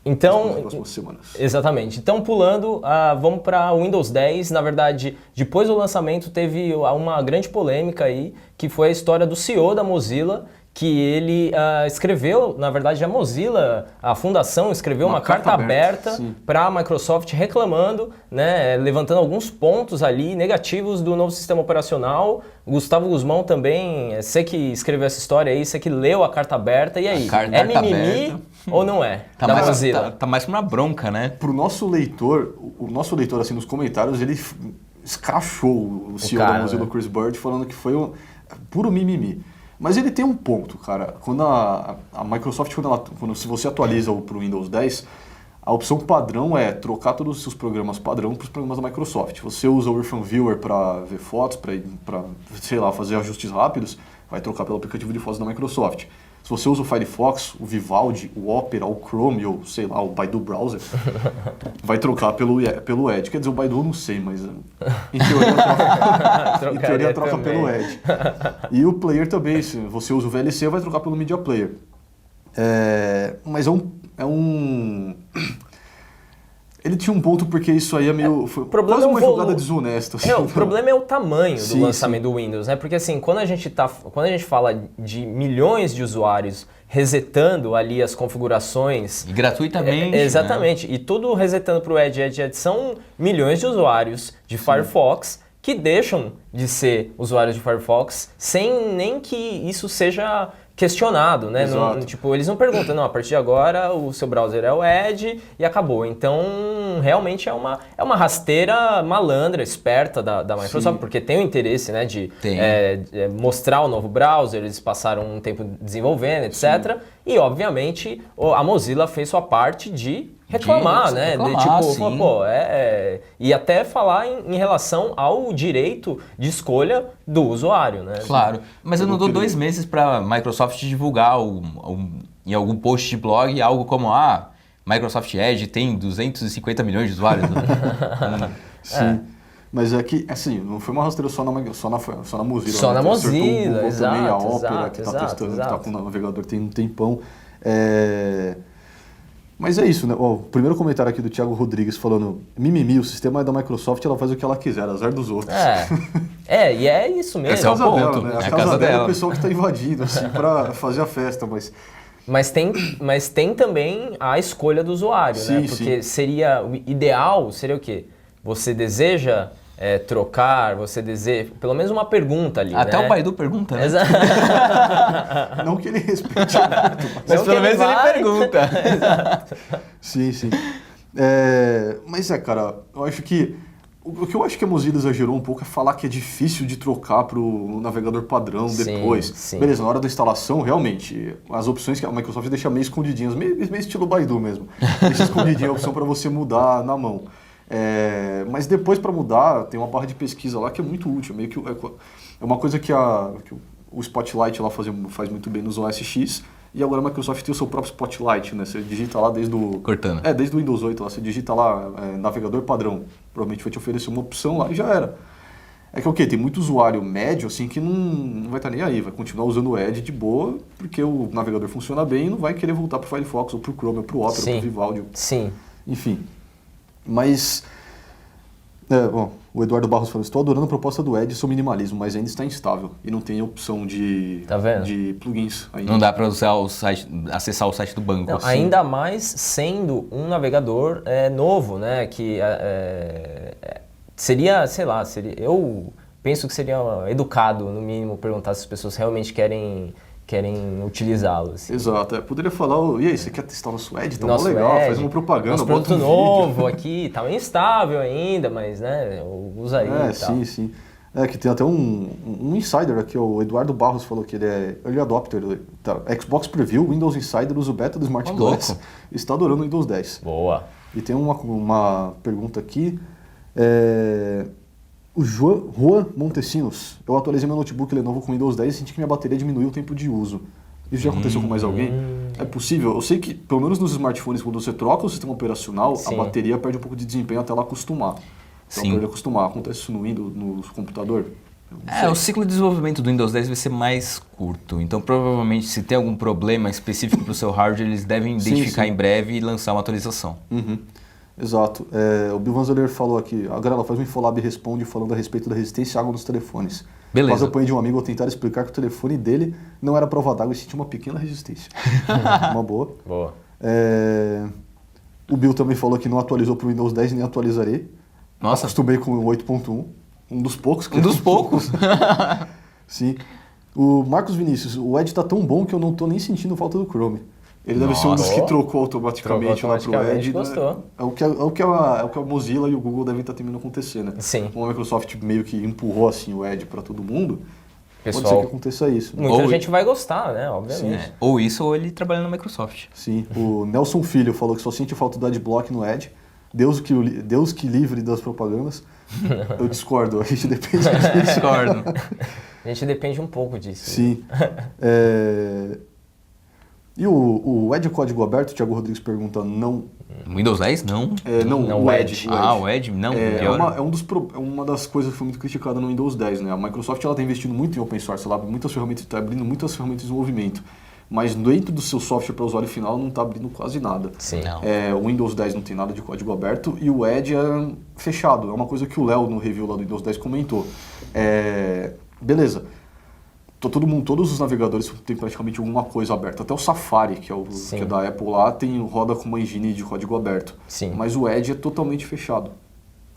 Então, nas próximas semanas. Exatamente. Então, pulando, vamos para o Windows 10. Na verdade, depois do lançamento, teve uma grande polêmica aí, que foi a história do CEO da Mozilla, que ele escreveu, na verdade a Mozilla, a fundação escreveu uma carta aberta para a Microsoft reclamando, né, levantando alguns pontos ali negativos do novo sistema operacional. O Gustavo Guzmão também, você que escreveu essa história aí, você que leu a carta aberta, e aí, é mimimi ou não é? Da Mozilla? Tá mais pra uma bronca, né? Pro nosso leitor, o nosso leitor assim nos comentários, ele escrachou o CEO da Mozilla, Chris Bird, falando que foi puro mimimi. Mas ele tem um ponto, cara. Quando a Microsoft, se você atualiza para o Windows 10, a opção padrão é trocar todos os seus programas padrão para os programas da Microsoft. Você usa o Earthbound Viewer para ver fotos, para, sei lá, fazer ajustes rápidos, vai trocar pelo aplicativo de fotos da Microsoft. Se você usa o Firefox, o Vivaldi, o Opera, o Chrome ou, sei lá, o Baidu Browser, vai trocar pelo Edge. Quer dizer, o Baidu eu não sei, mas em teoria troca pelo Edge. E o Player também, se você usa o VLC, vai trocar pelo Media Player. Mas ele tinha um ponto porque isso aí é meio... Foi quase uma jogada desonesta. Assim, o problema é o tamanho do lançamento do Windows, né? Porque assim, quando a gente fala de milhões de usuários resetando ali as configurações... E gratuitamente. Exatamente. Né? E tudo resetando para o Edge. São milhões de usuários de Firefox que deixam de ser usuários de Firefox sem nem que isso seja questionado, né? Não, tipo, eles não perguntam, não, a partir de agora o seu browser é o Edge e acabou. Então, realmente é uma rasteira malandra, esperta da Microsoft, porque tem o interesse, né, de mostrar o novo browser, eles passaram um tempo desenvolvendo, etc. E, obviamente, a Mozilla fez sua parte de reclamar, né? E até falar em relação ao direito de escolha do usuário, né? Claro, mas eu não dou 2 meses para a Microsoft divulgar em algum post de blog algo como Microsoft Edge tem 250 milhões de usuários. Sim. Mas é que, assim, não foi uma rasteira só na Mozilla. Só na Mozilla, exato. Também a Opera, que está testando, que está com o navegador tem um tempão. Mas é isso, né? O primeiro comentário aqui do Thiago Rodrigues falando: mimimi, o sistema é da Microsoft, ela faz o que ela quiser, azar dos outros. E é isso mesmo. Esse é o ponto. Dela, né? A casa dela é o pessoal que está invadindo, assim, para fazer a festa, Mas tem também a escolha do usuário, né? Porque seria o ideal, seria o quê? Você deseja trocar, você deseja... Pelo menos uma pergunta ali, Até né? o Baidu pergunta, né? Não que ele respeite muito, mas pelo menos ele pergunta. Exato. Sim. Mas cara, eu acho que... O que eu acho que a Mozilla exagerou um pouco é falar que é difícil de trocar para o navegador padrão depois. Sim. Beleza, na hora da instalação, realmente, as opções que a Microsoft deixa meio escondidinhas, meio estilo Baidu mesmo. Deixa escondidinha a opção para você mudar na mão. Mas depois, para mudar, tem uma barra de pesquisa lá que é muito útil. Meio que é uma coisa que o Spotlight lá faz muito bem nos OS X. E agora a Microsoft tem o seu próprio Spotlight, né? Você digita lá desde o... Cortana. Desde o Windows 8 lá, você digita lá navegador padrão. Provavelmente vai te oferecer uma opção lá e já era. É que o quê? Tem muito usuário médio, assim, que não vai estar nem aí. Vai continuar usando o Edge de boa, porque o navegador funciona bem e não vai querer voltar para o Firefox, ou para o Chrome, ou para o Opera, ou para o Vivaldi. Sim. Enfim. Mas... o Eduardo Barros falou: estou adorando a proposta do Edge, sou minimalismo, mas ainda está instável e não tem opção de plugins ainda. Não dá para acessar o site do banco. Não, assim. Ainda mais sendo um navegador novo, né? Que seria, sei lá, eu penso que seria educado, no mínimo, perguntar se as pessoas realmente querem utilizá-lo. Assim. Exato. Poderia falar: e aí, você quer testar o nosso Edge? Tá mó legal, faz uma propaganda, nosso bota produto um novo vídeo. aqui, tá instável ainda, mas, né, usa aí e tal. Sim. Que tem até um insider aqui, o Eduardo Barros falou que ele é early adopter. Xbox Preview, Windows Insider, usa o beta do Smart Glass. Está adorando o Windows 10. Boa. E tem uma pergunta aqui. O Juan Montesinos: eu atualizei meu notebook Lenovo com Windows 10 e senti que minha bateria diminuiu o tempo de uso. Isso já aconteceu com mais alguém? É possível? Eu sei que, pelo menos nos smartphones, quando você troca o sistema operacional, a bateria perde um pouco de desempenho até ela acostumar. Acontece isso no Windows, no computador? O ciclo de desenvolvimento do Windows 10 vai ser mais curto. Então, provavelmente, se tem algum problema específico para o seu hardware, eles devem identificar em breve e lançar uma atualização. Uhum. Exato. O Bill Vanzeler falou aqui, a Grela faz um Infolab e responde falando a respeito da resistência à água nos telefones. Beleza. Mas eu apanhei de um amigo ao tentar explicar que o telefone dele não era prova d'água e tinha uma pequena resistência. Uma boa. Boa. O Bill também falou que não atualizou para o Windows 10 e nem atualizarei. Nossa. Acostumei com o 8.1. Um dos poucos. Um dos poucos? Sim. O Marcos Vinícius, o Edge tá tão bom que eu não tô nem sentindo falta do Chrome. Ele deve ser um dos que trocou automaticamente lá pro Edge. Gostou. Né? É o que a Mozilla e o Google devem estar temendo acontecer, né? Sim. Como a Microsoft meio que empurrou assim o Edge para todo mundo, Pessoal, pode ser que aconteça isso. Né? Muita gente vai gostar, né? Obviamente. Sim. Ou isso, ou ele trabalha na Microsoft. Sim. O Nelson Filho falou que só sente falta do Adblock no Edge. Deus que livre das propagandas. Eu discordo, a gente depende disso. Discordo. A gente depende um pouco disso. Sim. E o Edge é código aberto? O Thiago Rodrigues pergunta, não. Windows 10? Não. Não, o Edge. O Edge? Não, pior. Uma das coisas que foi muito criticada no Windows 10, né? A Microsoft ela está investindo muito em open source, ela abre muitas ferramentas, está abrindo muitas ferramentas de desenvolvimento. Mas dentro do seu software para usuário final não está abrindo quase nada. Sim. O Windows 10 não tem nada de código aberto e o Edge é fechado. É uma coisa que o Léo no review lá do Windows 10 comentou. Beleza. Todos os navegadores têm praticamente alguma coisa aberta. Até o Safari, que é da Apple lá, roda com uma engine de código aberto. Sim. Mas o Edge é totalmente fechado.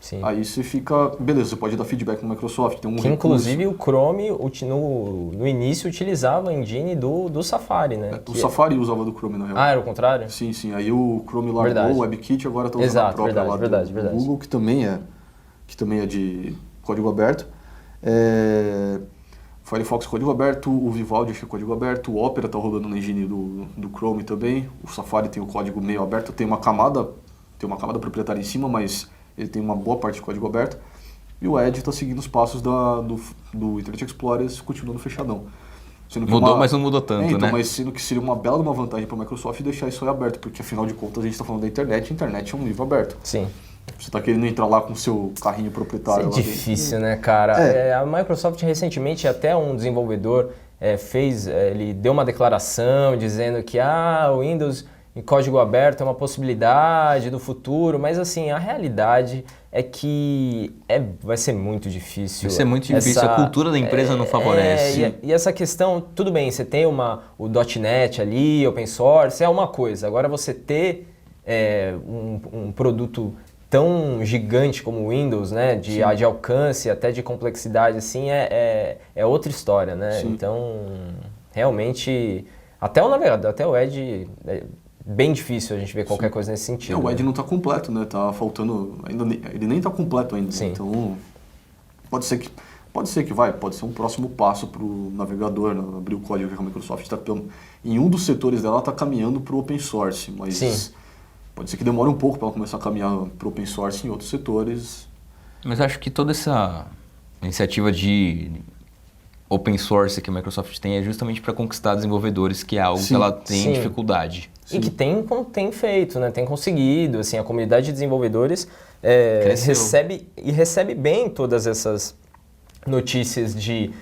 Sim. Aí você fica... Beleza, você pode dar feedback no Microsoft. Tem que inclusive o Chrome, no início, utilizava a engine do Safari, né? O Safari usava do Chrome, na real. Era o contrário? Sim. Aí o Chrome largou o WebKit, agora está usando a própria lá do Google, que também é de código aberto. Firefox código aberto, o Vivaldi acho que é código aberto, o Opera está rodando na engine do Chrome também, o Safari tem o código meio aberto, tem uma camada proprietária em cima, mas ele tem uma boa parte de código aberto, e o Edge está seguindo os passos do Internet Explorer, continuando fechadão. Mudou, mas não mudou tanto, né? Mas sendo que seria uma bela vantagem para a Microsoft deixar isso aí aberto, porque afinal de contas a gente está falando da internet, a internet é um livro aberto. Sim. Você está querendo entrar lá com o seu carrinho proprietário. Isso é difícil, né, cara? A Microsoft recentemente, até um desenvolvedor ele deu uma declaração dizendo que o Windows em código aberto é uma possibilidade do futuro, mas assim, a realidade é que vai ser muito difícil. Vai ser muito difícil, a cultura da empresa não favorece. E essa questão, tudo bem, você tem o .NET ali, open source, é uma coisa. Agora você ter um produto tão gigante como o Windows, né, de alcance, até de complexidade, assim, é outra história, né? Sim. Então, realmente, até o navegador, até o Edge, é bem difícil a gente ver qualquer coisa nesse sentido. O Edge não está completo, né? Tá faltando, ele nem está completo ainda. Sim. Então, pode ser um próximo passo para o navegador, né? Abrir o código que a Microsoft está, em um dos setores dela, está caminhando para o open source, mas... Sim. Pode ser que demore um pouco para ela começar a caminhar para o open source em outros setores. Mas acho que toda essa iniciativa de open source que a Microsoft tem é justamente para conquistar desenvolvedores, que é algo que ela tem dificuldade. E que tem feito, né? Tem conseguido. Assim, a comunidade de desenvolvedores recebe bem todas essas notícias de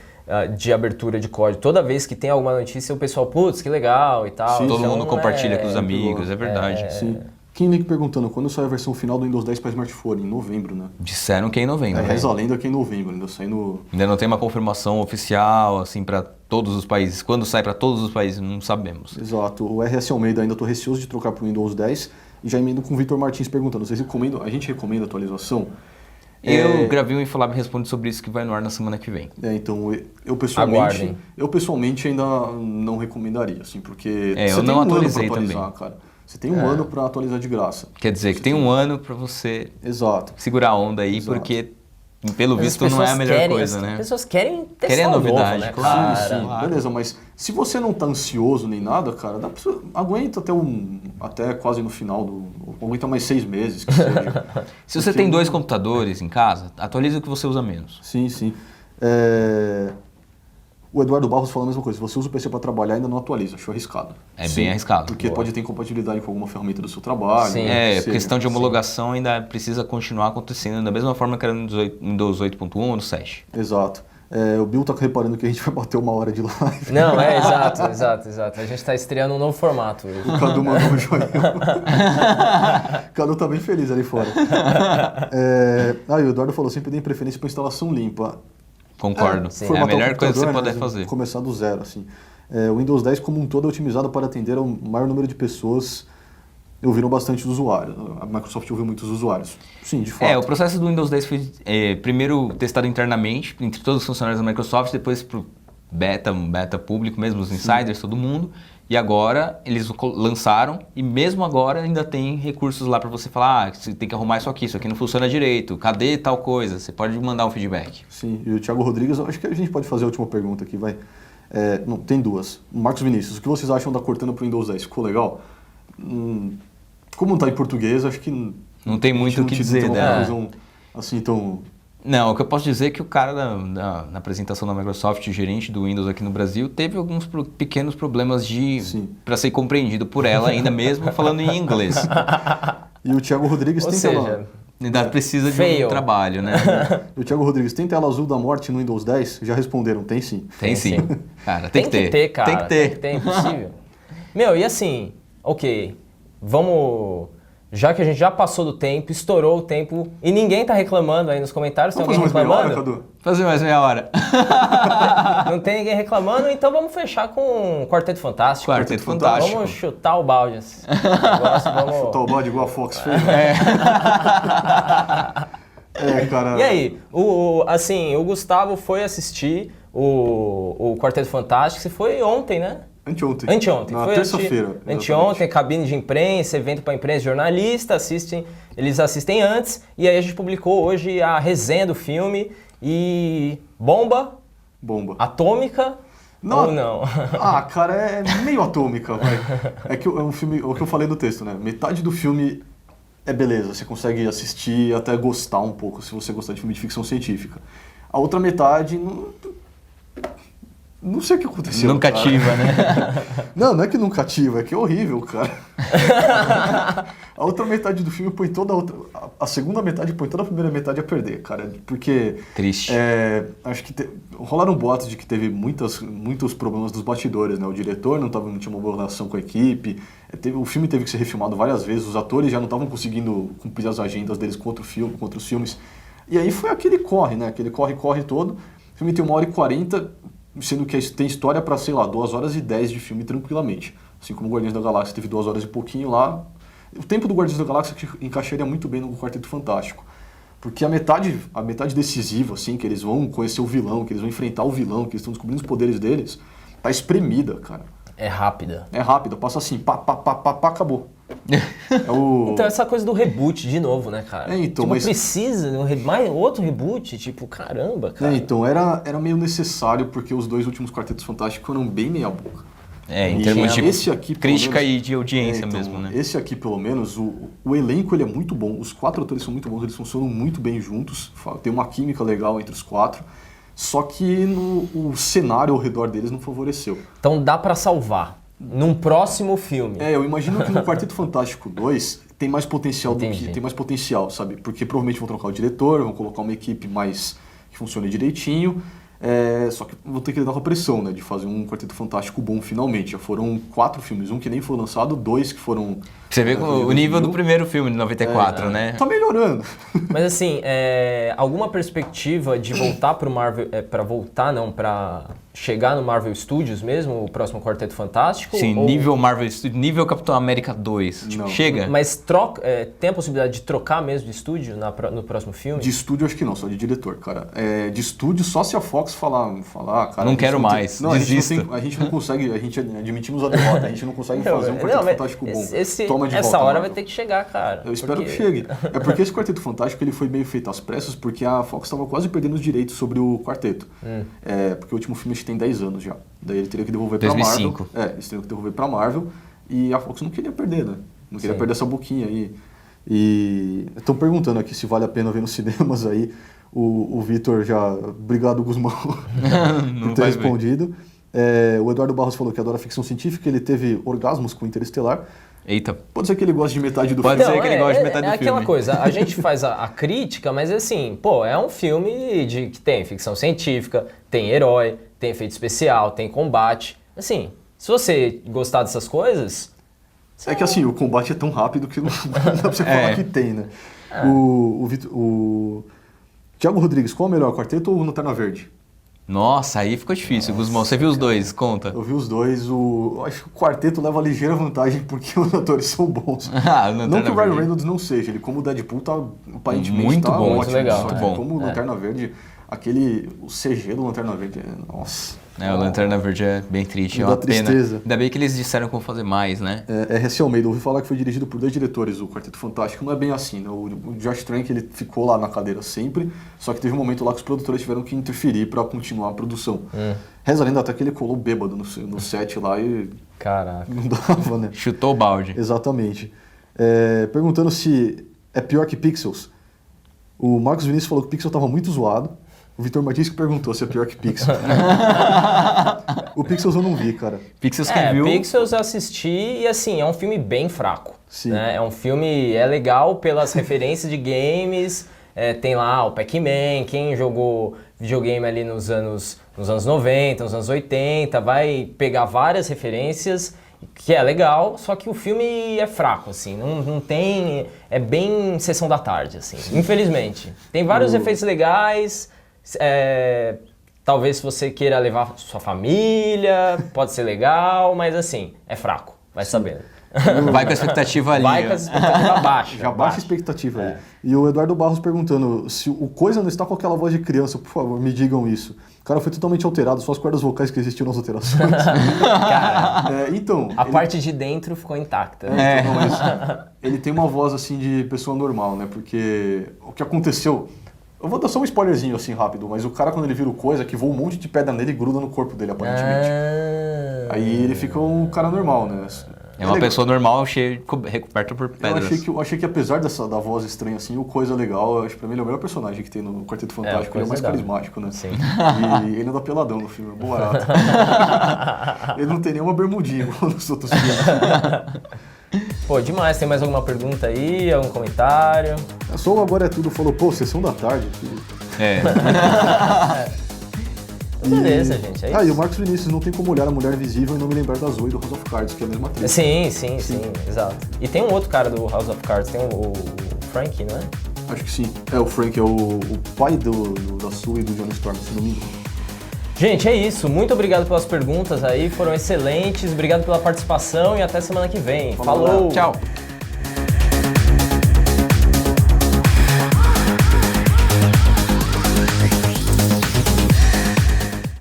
abertura de código. Toda vez que tem alguma notícia, o pessoal, putz, que legal e tal. Sim, todo mundo compartilha com os amigos, é verdade. Sim. Kim Link perguntando, quando sai a versão final do Windows 10 para smartphone? Em novembro, né? Disseram que é em novembro. Reza a lenda que é em novembro, ainda sai no... Ainda não tem uma confirmação oficial, assim, para todos os países. Quando sai para todos os países, não sabemos. Exato. O RS Almeida, ainda estou receoso de trocar para o Windows 10. E já emendo com o Vitor Martins perguntando, a gente recomenda atualização? Eu gravei um Infolab responde sobre isso que vai no ar na semana que vem. Então, eu pessoalmente ainda não recomendaria, assim, porque eu não atualizei também. Cara. Você tem um ano para atualizar de graça. Quer dizer, que tem um ano para você segurar a onda aí, porque pelo visto não é a melhor coisa, né? As pessoas querem testar a novidade, novo, né? claro. Sim. Beleza, mas se você não tá ansioso nem nada, cara, aguenta até quase no final aguenta mais 6 meses, que seja. Se você tem 2 computadores em casa, atualiza o que você usa menos. Sim. O Eduardo Barros fala a mesma coisa. Se você usa o PC para trabalhar, ainda não atualiza. Acho arriscado. Bem arriscado. Porque pode ter incompatibilidade com alguma ferramenta do seu trabalho. Sim. Questão de homologação ainda precisa continuar acontecendo da mesma forma que era no Windows 8.1 ou no 7. Exato. O Bill tá reparando que a gente vai bater 1 hora de live. Não, exato. A gente tá estreando um novo formato hoje. O Cadu mandou um joinha. O Cadu tá bem feliz ali fora. O Eduardo falou, sempre dei preferência pra instalação limpa. Concordo. É a melhor coisa que você puder fazer. Começar do zero, assim. O Windows 10 como um todo é otimizado para atender ao maior número de pessoas. Ouviram bastante os usuários. A Microsoft ouviu muitos usuários. Sim, de fato. O processo do Windows 10 foi primeiro testado internamente, entre todos os funcionários da Microsoft, depois para o beta público mesmo, os insiders, todo mundo. E agora eles lançaram e mesmo agora ainda tem recursos lá para você falar, você tem que arrumar isso aqui não funciona direito, cadê tal coisa? Você pode mandar um feedback. Sim, e o Thiago Rodrigues, acho que a gente pode fazer a última pergunta aqui, vai. Não, tem duas. Marcos Vinícius, o que vocês acham da Cortana para o Windows 10? Ficou legal? Como não está em português, acho que não tem muito o que dizer, né? Assim, tão... Não, o que eu posso dizer é que o cara na apresentação da Microsoft, o gerente do Windows aqui no Brasil, teve alguns pequenos problemas para ser compreendido por ela, ainda mesmo falando em inglês. E o Thiago Rodrigues ainda precisa de um trabalho, né? E o Thiago Rodrigues, tem tela azul da morte no Windows 10? Já responderam, tem sim. Tem sim. Cara, tem que ter, cara. Tem que ter, é impossível. E assim, ok, vamos... Já que a gente já passou do tempo, estourou o tempo e ninguém tá reclamando aí nos comentários, tem alguém reclamando? Meia hora, Cadu? Fazer mais meia hora. Não tem ninguém reclamando, então vamos fechar com o Quarteto Fantástico. Quarteto Fantástico. Vamos chutar o balde. Vamos... Chutar o balde igual a Fox fez. Cara... E aí, o Gustavo foi assistir o Quarteto Fantástico, você foi ontem, né? Anteontem. Na terça-feira. Anteontem, cabine de imprensa, evento para imprensa, jornalista, eles assistem antes, e aí a gente publicou hoje a resenha do filme e bomba. Atômica ou não? Cara, é meio atômica, vai. É que é um filme, o que eu falei no texto, né? Metade do filme é beleza, você consegue assistir e até gostar um pouco, se você gostar de filme de ficção científica. A outra metade... Não sei o que aconteceu. Não cativa, né? Não é que não cativa, é que é horrível, cara. A outra metade do filme põe toda a outra... A segunda metade põe toda a primeira metade a perder, cara. Porque... Triste. Acho que rolaram boatos de que teve muitos problemas dos bastidores, né? O diretor não tinha uma boa relação com a equipe. O filme teve que ser refilmado várias vezes. Os atores já não estavam conseguindo cumprir as agendas deles contra os filmes. E aí foi aquele corre, né? Aquele corre todo. O filme tem 1h40... sendo que tem história para, 2h10 de filme tranquilamente. Assim como o Guardiões da Galáxia teve 2 horas e pouquinho lá. O tempo do Guardiões da Galáxia encaixaria muito bem no Quarteto Fantástico. Porque a metade decisiva, assim, que eles vão conhecer o vilão, que eles vão enfrentar o vilão, que eles estão descobrindo os poderes deles, tá espremida, cara. É rápida. Passa assim, pá, acabou. Então essa coisa do reboot de novo, né, cara? Mas precisa de outro reboot? Caramba, cara. Era meio necessário, porque os 2 últimos Quartetos Fantásticos foram bem meia boca. Em termos de crítica e de audiência mesmo, né? Esse aqui, pelo menos, o elenco ele é muito bom, os 4 atores são muito bons, eles funcionam muito bem juntos, tem uma química legal entre os 4, só que o cenário ao redor deles não favoreceu. Então dá pra salvar num próximo filme. Eu imagino que no Quarteto Fantástico 2 tem mais potencial tem mais potencial, sabe? Porque provavelmente vão trocar o diretor, vão colocar uma equipe mais que funcione direitinho. Só que vou ter que lidar com a pressão, né? De fazer um Quarteto Fantástico bom finalmente. Já foram 4 filmes, um que nem foi lançado, 2 que foram... Você vê o nível do primeiro filme de 94, né? Tá melhorando. Mas assim, alguma perspectiva de voltar pro Marvel... pra chegar no Marvel Studios mesmo, o próximo Quarteto Fantástico? Sim, nível Marvel Studios, nível Capitão América 2. Chega. Mas tem a possibilidade de trocar mesmo de estúdio no próximo filme? De estúdio acho que não, só de diretor, cara. De estúdio só se a Fox falar, cara... Não quero mais, desisto. A gente não consegue, a gente admitimos a derrota, a gente não consegue fazer um Quarteto Fantástico bom. Toma de volta, hora vai ter que chegar, cara. Eu espero que chegue. É porque esse Quarteto Fantástico ele foi meio feito às pressas, porque a Fox estava quase perdendo os direitos sobre o quarteto. Porque o último filme acho que tem 10 anos já. Daí ele teria que devolver pra Marvel. 2005. Eles teriam que devolver pra Marvel. E a Fox não queria perder, né? Não queria perder essa boquinha aí. E estão perguntando aqui se vale a pena ver nos cinemas aí. O Vitor já... Obrigado, Guzmão, por ter respondido. O Eduardo Barros falou que adora ficção científica, ele teve orgasmos com Interestelar. Eita. Pode ser que ele goste de metade do Pode filme. ser que ele goste de metade do É aquela filme. coisa, a gente faz a crítica, mas assim, pô, é um filme que tem ficção científica, tem herói, tem efeito especial, tem combate. Assim, se você gostar dessas coisas... É que assim, o combate é tão rápido que não dá pra você falar que tem, né? O Thiago Rodrigues, qual é o melhor, Quarteto ou Lanterna Verde? Nossa, aí ficou difícil, Guzmão. Você viu os dois? Conta. Eu vi os dois, eu acho que o Quarteto leva ligeira vantagem porque os atores são bons. Não que o Ryan Reynolds não seja, ele como Deadpool tá aparentemente Muito tá bom, ótimo, muito legal. só que Muito bom. como Lanterna Verde, o CG do Lanterna Verde, nossa. O Lanterna Verde é bem triste, Me é dá uma pena. tristeza. Ainda bem que eles disseram que vão fazer mais, né? Hesse Almeida, ouvi falar que foi dirigido por 2 diretores, o Quarteto Fantástico, não é bem assim, né? O Josh Trank, ele ficou lá na cadeira sempre, só que teve um momento lá que os produtores tiveram que interferir pra continuar a produção. Reza a lenda até que ele colou bêbado no set lá e Caraca. não dava, né? Chutou o balde. Exatamente. Perguntando se é pior que Pixels. O Marcos Vinícius falou que o Pixel tava muito zoado. O Vitor Martins que perguntou se é pior que Pixel. O Pixels eu não vi, cara. Pixels quem viu... Pixels eu assisti e assim, é um filme bem fraco. Sim. Né? É um filme, é legal pelas referências de games, tem lá o Pac-Man, quem jogou videogame ali nos anos 90, nos anos 80, vai pegar várias referências, que é legal, só que o filme é fraco, assim, não tem... É bem sessão da tarde, assim, infelizmente. Tem vários efeitos legais... talvez se você queira levar sua família, pode ser legal, mas assim, é fraco, vai saber. Vai com a expectativa ali. Vai com a expectativa baixa. Já baixa a expectativa aí. E o Eduardo Barros perguntando se o Coisa não está com aquela voz de criança, por favor, me digam isso. O cara foi totalmente alterado, só as cordas vocais que existiam nas alterações. Cara, Então... a parte de dentro ficou intacta. Então, mas ele tem uma voz assim de pessoa normal, né? Porque o que aconteceu... Eu vou dar só um spoilerzinho assim rápido, mas o cara quando ele vira o Coisa, que voa um monte de pedra nele e gruda no corpo dele, aparentemente. Aí ele fica um cara normal, né? É uma pessoa normal, cheia, recoberta por pedras. Eu achei que apesar da voz estranha assim, o Coisa legal, eu acho que pra mim ele é o melhor personagem que tem no Quarteto Fantástico, ele é o mais carismático, né? Sim. E ele anda peladão no filme, é barato. Ele não tem nenhuma bermudinha igual nos outros filmes. Pô, demais. Tem mais alguma pergunta aí? Algum comentário? Só o Agora é Tudo falou, pô, sessão da tarde. Beleza, gente, é isso. E o Marcos Vinícius, não tem como olhar a Mulher Invisível e não me lembrar da Zoe do House of Cards, que é a mesma atriz. Sim, exato. E tem um outro cara do House of Cards, tem o Frank, não é? Acho que sim. O Frank é o pai da Sue e do Johnny Storm, se não me engano. Gente, é isso. Muito obrigado pelas perguntas aí, foram excelentes. Obrigado pela participação e até semana que vem. Falou! Tchau!